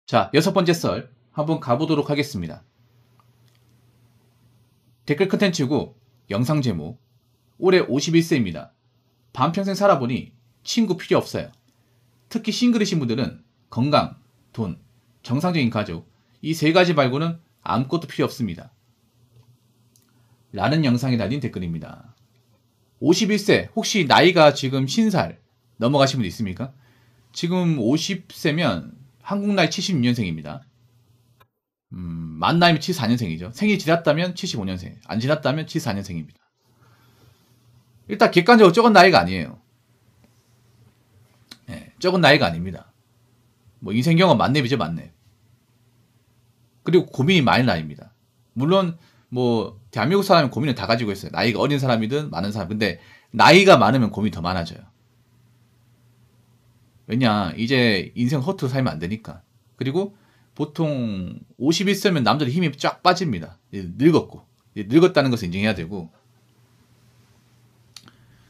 자, 6번째 썰 한번 가보도록 하겠습니다. 댓글 컨텐츠고 영상 제목 올해 51세입니다. 반평생 살아보니 친구 필요 없어요. 특히 싱글이신 분들은 건강, 돈, 정상적인 가족 이 세 가지 말고는 아무것도 필요 없습니다. 라는 영상에 달린 댓글입니다. 51세 혹시 나이가 지금 50살 넘어가신 분 있습니까? 지금 50세면 한국 나이 76년생입니다. 만 나이면 74년생이죠. 생이 지났다면 75년생, 안 지났다면 74년생입니다. 일단 객관적으로 적은 나이가 아니에요. 네, 적은 나이가 아닙니다. 뭐 인생 경험 만렙이죠, 만렙. 그리고 고민이 많은 나이입니다. 물론 뭐 대한민국 사람은 고민을 다 가지고 있어요. 나이가 어린 사람이든 많은 사람. 근데 나이가 많으면 고민이 더 많아져요. 왜냐, 이제 인생 허투루 살면 안 되니까. 그리고 보통 51세면 남자들 힘이 쫙 빠집니다. 늙었고. 늙었다는 것을 인정해야 되고.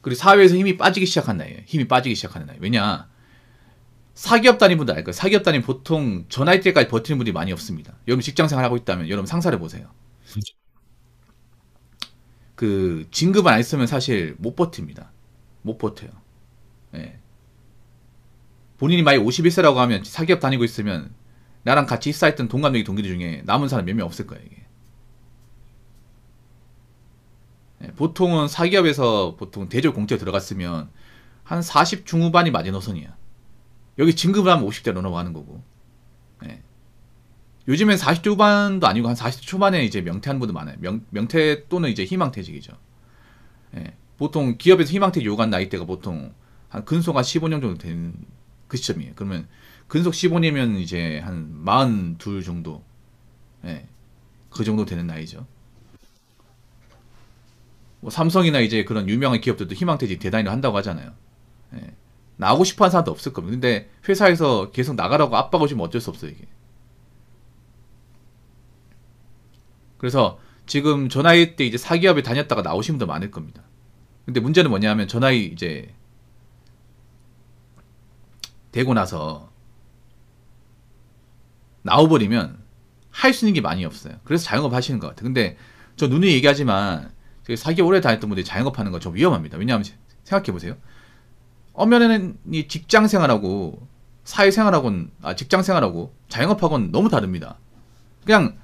그리고 사회에서 힘이 빠지기 시작한 나이에요. 힘이 빠지기 시작하는 나이. 왜냐, 사기업 다니는 분들 알 거예요. 사기업 다니면 보통 저 나이 때까지 버티는 분들이 많이 없습니다. 여러분 직장생활 하고 있다면 여러분 상사를 보세요. 그 진급 안 했으면 사실 못 버팁니다. 못 버텨요. 네. 본인이 만약 51세라고 하면 사기업 다니고 있으면 나랑 같이 입사했던 동갑내기 동기들 중에 남은 사람 몇 명 없을 거예요. 이게. 네. 보통은 사기업에서 보통 대졸 공채 들어갔으면 한 40 중후반이 마지노선이야. 여기 진급을 하면 50대로 넘어가는 거고. 네. 요즘엔 40대 후반도 아니고 한 40대 초반에 이제 명퇴하는 분도 많아요. 명퇴 또는 이제 희망퇴직이죠. 네. 보통 기업에서 희망퇴직 요구한 나이대가 보통 한 근속 한 15년 정도 되는 그 시점이에요. 그러면 근속 15년이면 이제 한 42 정도. 네. 그 정도 되는 나이죠. 뭐 삼성이나 이제 그런 유명한 기업들도 희망퇴직 대단히 한다고 하잖아요. 네. 나가고 싶어 하는 사람도 없을 겁니다. 근데 회사에서 계속 나가라고 압박을 주면 어쩔 수 없어요, 이게. 그래서 지금 저 나이 때 이제 사기업에 다녔다가 나오신 분도 많을 겁니다. 근데 문제는 뭐냐면 저 나이 이제 되고 나서 나와버리면 할 수 있는 게 많이 없어요. 그래서 자영업 하시는 것 같아요. 근데 저 누누이 얘기하지만 사기업 오래 다녔던 분들이 자영업 하는 거 좀 위험합니다. 왜냐하면 생각해보세요. 엄연히 직장 생활하고 사회 생활하고는 직장 생활하고 자영업하고는 너무 다릅니다. 그냥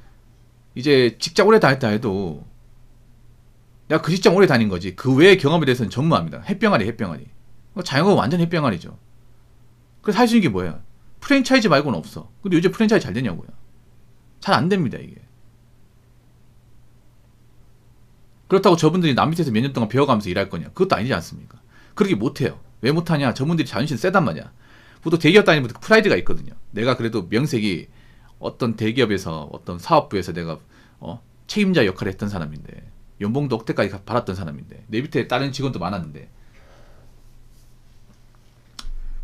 이제 직장 오래 다녔다 해도 내가 그 직장 오래 다닌 거지 그 외의 경험에 대해서는 전무합니다. 햇병아리 햇병아리. 자영업은 완전 햇병아리죠. 그래서 할 수 있는 게 뭐예요? 프랜차이즈 말고는 없어. 근데 요즘 프랜차이즈 잘 되냐고요? 잘 안 됩니다, 이게. 그렇다고 저분들이 남 밑에서 몇 년 동안 배워가면서 일할 거냐? 그것도 아니지 않습니까? 그렇게 못해요. 왜 못하냐? 저분들이 자존심 세단 말이야. 보통 대기업 다니는 분들 프라이드가 있거든요. 내가 그래도 명색이 어떤 대기업에서 어떤 사업부에서 내가 책임자 역할을 했던 사람인데 연봉도 억대까지 받았던 사람인데 내 밑에 다른 직원도 많았는데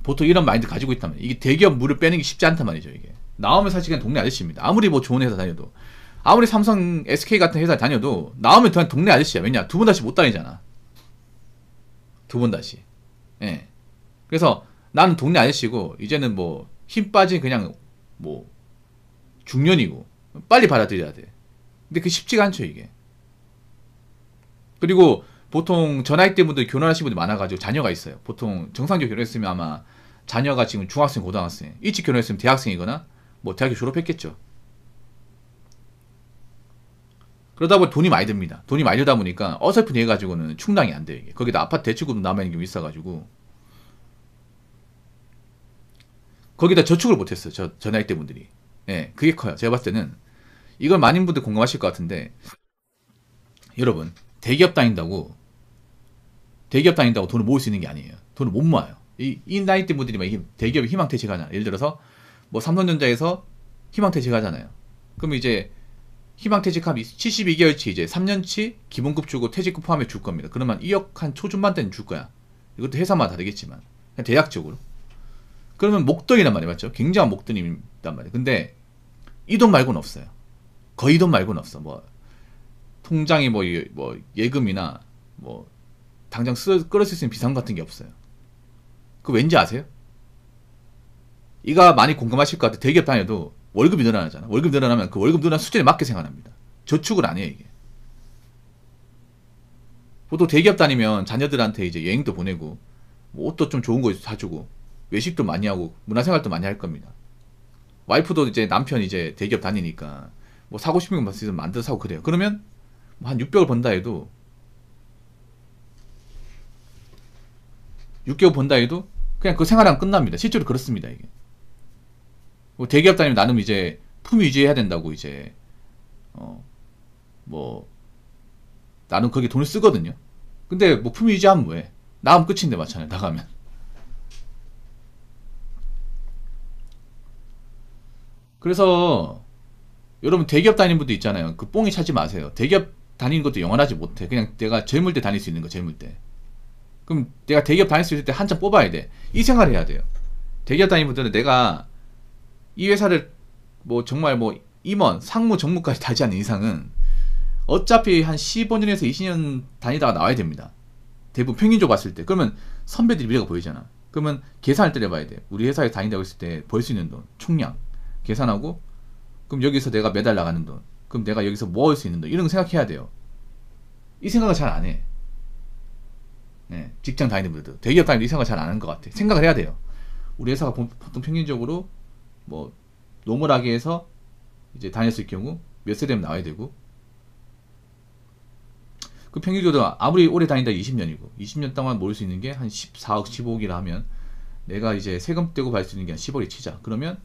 보통 이런 마인드 가지고 있다면 이게 대기업 물을 빼는 게 쉽지 않단 말이죠. 이게 나오면 사실 그냥 동네 아저씨입니다. 아무리 뭐 좋은 회사 다녀도 아무리 삼성, SK 같은 회사 다녀도 나오면 그냥 동네 아저씨야. 왜냐? 두 번 다시 못 다니잖아. 두 번 다시. 예. 그래서 나는 동네 아저씨고 이제는 뭐 힘 빠진 그냥 뭐 중년이고 빨리 받아들여야 돼. 근데 그게 쉽지가 않죠, 이게. 그리고 보통 저 나이 때 분들 결혼하신 분들이 많아가지고 자녀가 있어요. 보통 정상적으로 결혼했으면 아마 자녀가 지금 중학생, 고등학생, 일찍 결혼했으면 대학생이거나 뭐 대학교 졸업했겠죠. 그러다 보니 돈이 많이 듭니다. 돈이 많이 들다 보니까 어설픈 얘기 가지고는 충당이 안 돼요, 이게. 거기다 아파트 대출금도 남아있는 게 있어가지고 거기다 저축을 못했어요. 저 나이 때 분들이. 예, 그게 커요. 제가 봤을 때는 이걸 많은 분들 공감하실 것 같은데 여러분 대기업 다닌다고 돈을 모을 수 있는 게 아니에요. 돈을 못 모아요. 이 나이 때 분들이 막 대기업에 희망퇴직하잖아요. 예를 들어서 뭐 삼성전자에서 희망퇴직하잖아요. 그럼 이제 희망퇴직하면 72개월치 이제 3년치 기본급 주고 퇴직금 포함해 줄 겁니다. 그러면 2억 한 초중반 때는 줄 거야. 이것도 회사마다 다르겠지만 그냥 대략적으로. 그러면 목돈이란 말이에요. 맞죠? 굉장한 목돈이란 말이에요. 근데 이 돈 말고는 없어요. 거의 이 돈 말고는 없어. 뭐 통장에 뭐 예금이나 뭐 당장 끌어 쓸 수 있는 비상 같은 게 없어요. 그 왠지 아세요? 이가 많이 공감하실 것 같아요. 대기업 다녀도 월급이 늘어나잖아. 월급이 늘어나면 그 월급 늘어난 수준에 맞게 생활합니다. 저축을 안 해요, 이게. 보통 대기업 다니면 자녀들한테 이제 여행도 보내고, 뭐 옷도 좀 좋은 거 사주고, 외식도 많이 하고, 문화생활도 많이 할 겁니다. 와이프도 이제 남편 이제 대기업 다니니까, 뭐 사고 싶은 거 있으면 만들어 사고 그래요. 그러면 한 600을 번다 해도, 6개월 번다 해도, 그냥 그 생활하면 끝납니다. 실제로 그렇습니다, 이게. 뭐 대기업 다니면 나름 이제 품위 유지해야 된다고 이제, 뭐, 나는 거기에 돈을 쓰거든요. 근데 뭐 품위 유지하면 뭐해? 나가면 끝인데 맞잖아요. 나가면. 그래서 여러분 대기업 다니는 분도 있잖아요. 그 뽕이 차지 마세요. 대기업 다니는 것도 영원하지 못해. 그냥 내가 젊을 때 다닐 수 있는 거, 젊을 때. 그럼 내가 대기업 다닐 수 있을 때 한참 뽑아야 돼. 이 생활을 해야 돼요. 대기업 다니는 분들은 내가 이 회사를 뭐 정말 뭐 임원, 상무, 정무까지 다지 않는 이상은 어차피 한 15년에서 20년 다니다가 나와야 됩니다. 대부분 평균적으로 봤을 때. 그러면 선배들이 미래가 보이잖아. 그러면 계산을 때려봐야 돼. 우리 회사에 다닌다고 했을 때 벌 수 있는 돈, 총량 계산하고, 그럼 여기서 내가 매달 나가는 돈, 그럼 내가 여기서 뭐 할 수 있는 돈, 이런 거 생각해야 돼요. 이 생각을 잘 안 해. 네, 직장 다니는 분들도 대기업 다니는 이 생각을 잘 안 하는 것 같아. 생각을 해야 돼요. 우리 회사가 보통 평균적으로 뭐 노멀하게 해서 이제 다녔을 경우 몇 세 되면 나와야 되고, 그 평균적으로 아무리 오래 다닌다 20년이고 20년 동안 모을 수 있는 게 한 14억 15억이라 하면 내가 이제 세금 떼고 받을 수 있는 게 한 10억이 치자. 그러면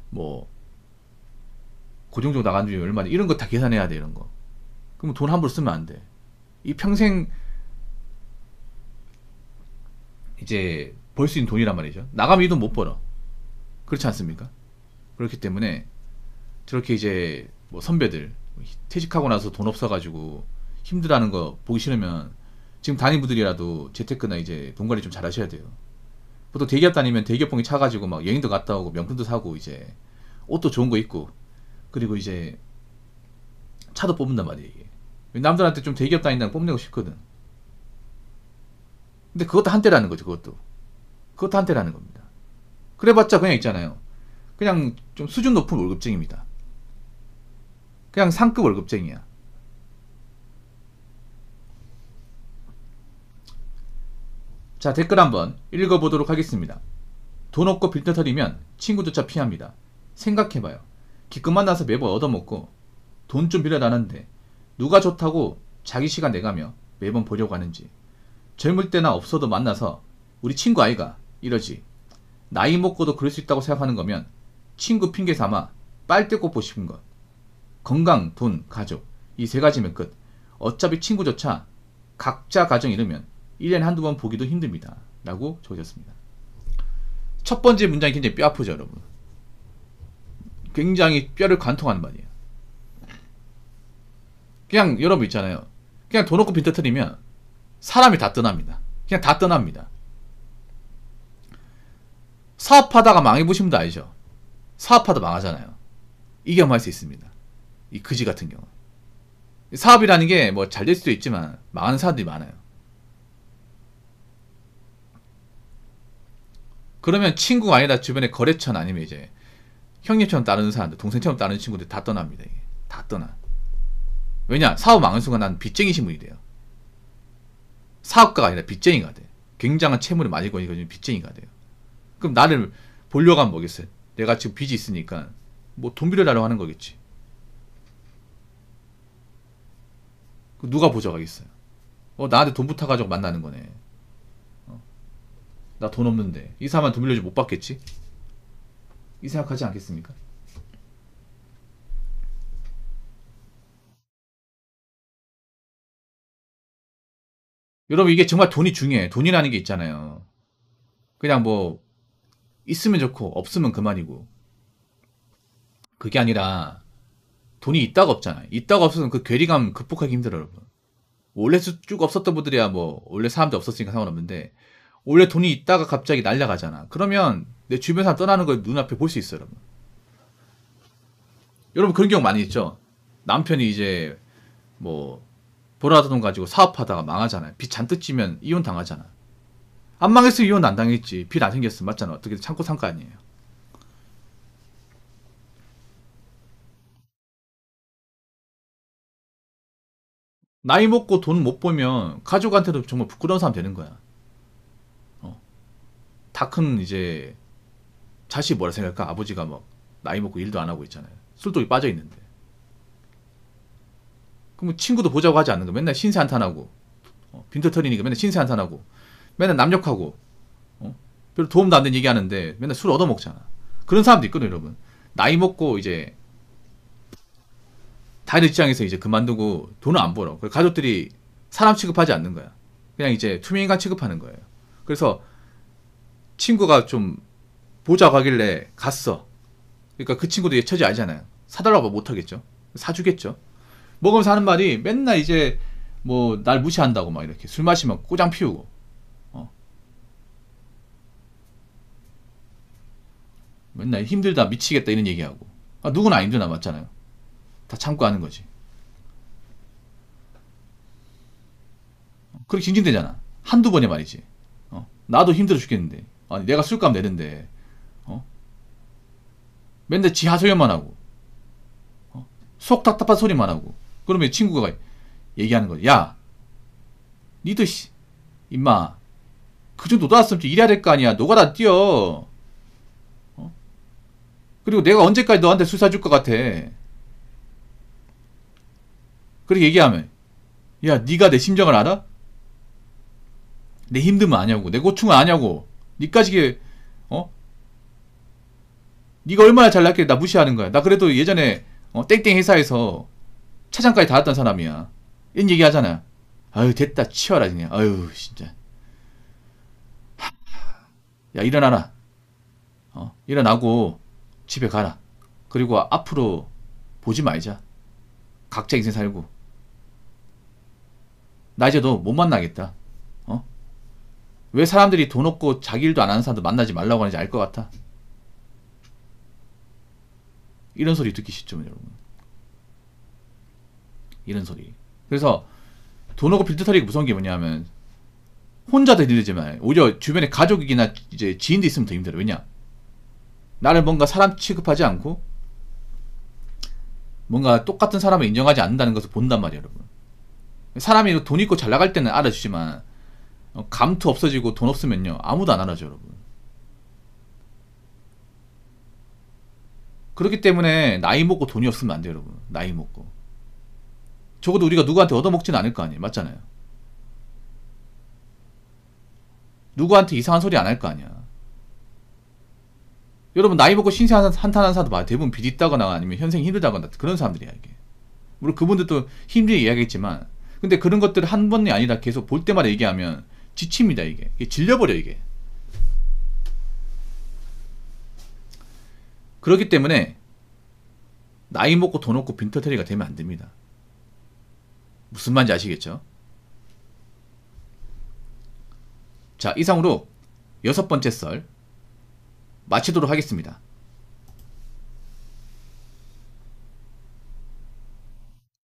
뭐 고정적으로 나가는 돈이 얼마나, 이런 거 다 계산해야 돼. 이런 거. 그럼 돈 함부로 쓰면 안 돼. 이 평생 이제 벌 수 있는 돈이란 말이죠. 나가면 이 돈 못 벌어. 그렇지 않습니까? 그렇기 때문에 저렇게 이제 뭐 선배들 퇴직하고 나서 돈 없어가지고 힘들어하는 거 보기 싫으면 지금 다니는 분들이라도 재테크나 이제 돈 관리 좀 잘 하셔야 돼요. 보통 대기업 다니면 대기업봉이 차가지고 막 여행도 갔다 오고 명품도 사고 이제 옷도 좋은 거 입고, 그리고 이제 차도 뽑는단 말이에요. 이게 남들한테 좀 대기업 다닌다는 뽐내고 싶거든. 근데 그것도 한때라는 거죠. 그것도 한때라는 겁니다. 그래봤자 그냥 있잖아요. 그냥 좀 수준 높은 월급쟁입니다. 그냥 상급 월급쟁이야. 자, 댓글 한번 읽어보도록 하겠습니다. 돈 없고 빌더 터리면 친구조차 피합니다. 생각해봐요. 기껏 만나서 매번 얻어먹고 돈 좀 빌려다는데 누가 좋다고 자기 시간 내가며 매번 보려고 하는지. 젊을 때나 없어도 만나서 우리 친구 아이가 이러지. 나이 먹고도 그럴 수 있다고 생각하는 거면 친구 핑계 삼아 빨대 꽂고 싶은 것. 건강, 돈, 가족, 이 세 가지면 끝. 어차피 친구조차 각자 가정 이르면 1년에 한두 번 보기도 힘듭니다. 라고 적으셨습니다. 첫 번째 문장이 굉장히 뼈 아프죠, 여러분. 굉장히 뼈를 관통하는 말이에요. 그냥 여러분 있잖아요. 그냥 돈 없고 빈터 터리면 사람이 다 떠납니다. 그냥 다 떠납니다. 사업하다가 망해보신 분도 알죠? 사업하다 망하잖아요. 이 경험할 수 있습니다. 이 그지 같은 경우. 사업이라는 게 뭐 잘 될 수도 있지만 망하는 사람들이 많아요. 그러면 친구가 아니라 주변에 거래처나 아니면 이제 형님처럼 따르는 사람들, 동생처럼 따르는 친구들 다 떠납니다. 이게. 다 떠나. 왜냐? 사업 망한 순간 난 빚쟁이 신분이 돼요. 사업가가 아니라 빚쟁이가 돼. 굉장한 채무를 많이 거니까 빚쟁이가 돼요. 그럼 나를 보려고 하면 뭐겠어요? 내가 지금 빚이 있으니까 뭐 돈 빌려달라고 하는 거겠지. 누가 보져가겠어요? 나한테 돈 부탁가지고 만나는 거네. 나 돈 없는데 이 사람한테 돈 빌려주면 못 받겠지? 이 생각하지 않겠습니까? 여러분 이게 정말 돈이 중요해. 돈이라는 게 있잖아요. 그냥 뭐 있으면 좋고 없으면 그만이고, 그게 아니라 돈이 있다가 없잖아요. 있다가 없으면 그 괴리감 극복하기 힘들어요, 여러분. 원래 쭉 없었던 분들이야 뭐 원래 사람들 없었으니까 상관없는데, 원래 돈이 있다가 갑자기 날라가잖아. 그러면 내 주변 사람 떠나는 걸 눈앞에 볼 수 있어요, 여러분. 여러분 그런 경우 많이 있죠. 남편이 이제 뭐 보라던 돈 가지고 사업하다가 망하잖아요. 빚 잔뜩 지면 이혼 당하잖아. 안 망했으면 이혼 안 당했지. 빚 안 생겼으면 맞잖아. 어떻게 참고 산 거 아니에요. 나이 먹고 돈 못 벌면 가족한테도 정말 부끄러운 사람 되는 거야. 다 큰 이제 자식이 뭐라 생각할까? 아버지가 막 나이 먹고 일도 안 하고 있잖아요. 술독이 빠져 있는데. 그럼 친구도 보자고 하지 않는 거. 맨날 신세 한탄하고 빈털터리니까 맨날 신세 한탄하고 맨날 남욕하고 별로 도움도 안 되는 얘기하는데 맨날 술 얻어먹잖아. 그런 사람도 있거든요, 여러분. 나이 먹고 이제 다른 입장에서 이제 그만두고 돈을 안 벌어. 그래서 가족들이 사람 취급하지 않는 거야. 그냥 이제 투명인간 취급하는 거예요. 그래서 친구가 좀 보자고 하길래 갔어. 그러니까 그 친구도 얘 처지 알잖아요. 사달라고 못하겠죠. 사주겠죠. 먹으면서 하는 말이 맨날 이제 뭐 날 무시한다고 막 이렇게 술 마시면 꼬장 피우고 맨날 힘들다 미치겠다 이런 얘기하고 누구나 안 힘드나 맞잖아요. 다 참고 하는 거지. 그렇게 징징대잖아. 한두 번에 말이지. 나도 힘들어 죽겠는데 아니 내가 술값 내는데 맨날 지 하소연만 하고 속 답답한 소리만 하고 그러면 친구가 얘기하는 거야. 야 니도 임마 그 정도 놔왔으면 일해야 될 거 아니야. 너가 다 뛰어. 그리고 내가 언제까지 너한테 술 사줄 것 같아. 그렇게 얘기하면 야 니가 내 심정을 알아? 내 힘듦은 아냐고 내 고충은 아냐고 니까지 니가 얼마나 잘났길래 나 무시하는 거야. 나 그래도 예전에 땡땡 회사에서 차장까지 달았던 사람이야. 이런 얘기 하잖아. 아유 됐다 치워라 그냥. 아유 진짜. 야 일어나라. 일어나고 집에 가라. 그리고 앞으로 보지 말자. 각자 인생 살고. 나 이제 너 못 만나겠다. 왜 사람들이 돈 없고 자기 일도 안 하는 사람도 만나지 말라고 하는지 알 것 같아. 이런 소리 듣기 쉽죠, 여러분. 이런 소리. 그래서 돈 없고 빌드터리가 무서운 게 뭐냐면 혼자도 힘들지만 오히려 주변에 가족이나 이제 지인도 있으면 더 힘들어. 왜냐? 나를 뭔가 사람 취급하지 않고 뭔가 똑같은 사람을 인정하지 않는다는 것을 본단 말이에요, 여러분. 사람이 돈 있고 잘 나갈 때는 알아주지만 감투 없어지고 돈 없으면요 아무도 안 알아줘, 여러분. 그렇기 때문에 나이 먹고 돈이 없으면 안 돼요, 여러분. 나이 먹고 적어도 우리가 누구한테 얻어먹지는 않을 거 아니에요. 맞잖아요. 누구한테 이상한 소리 안 할 거 아니야. 여러분 나이 먹고 신세 한탄하는 사람도 많아요. 대부분 빚 있다거나 아니면 현생이 힘들다거나 그런 사람들이야 이게. 물론 그분들도 힘들게 이야기했지만 근데 그런 것들을 한 번이 아니라 계속 볼 때마다 얘기하면 지칩니다. 이게 질려버려 이게. 그렇기 때문에 나이 먹고 돈 없고 빈털터리가 되면 안 됩니다. 무슨 말인지 아시겠죠? 자, 이상으로 6번째 썰 마치도록 하겠습니다.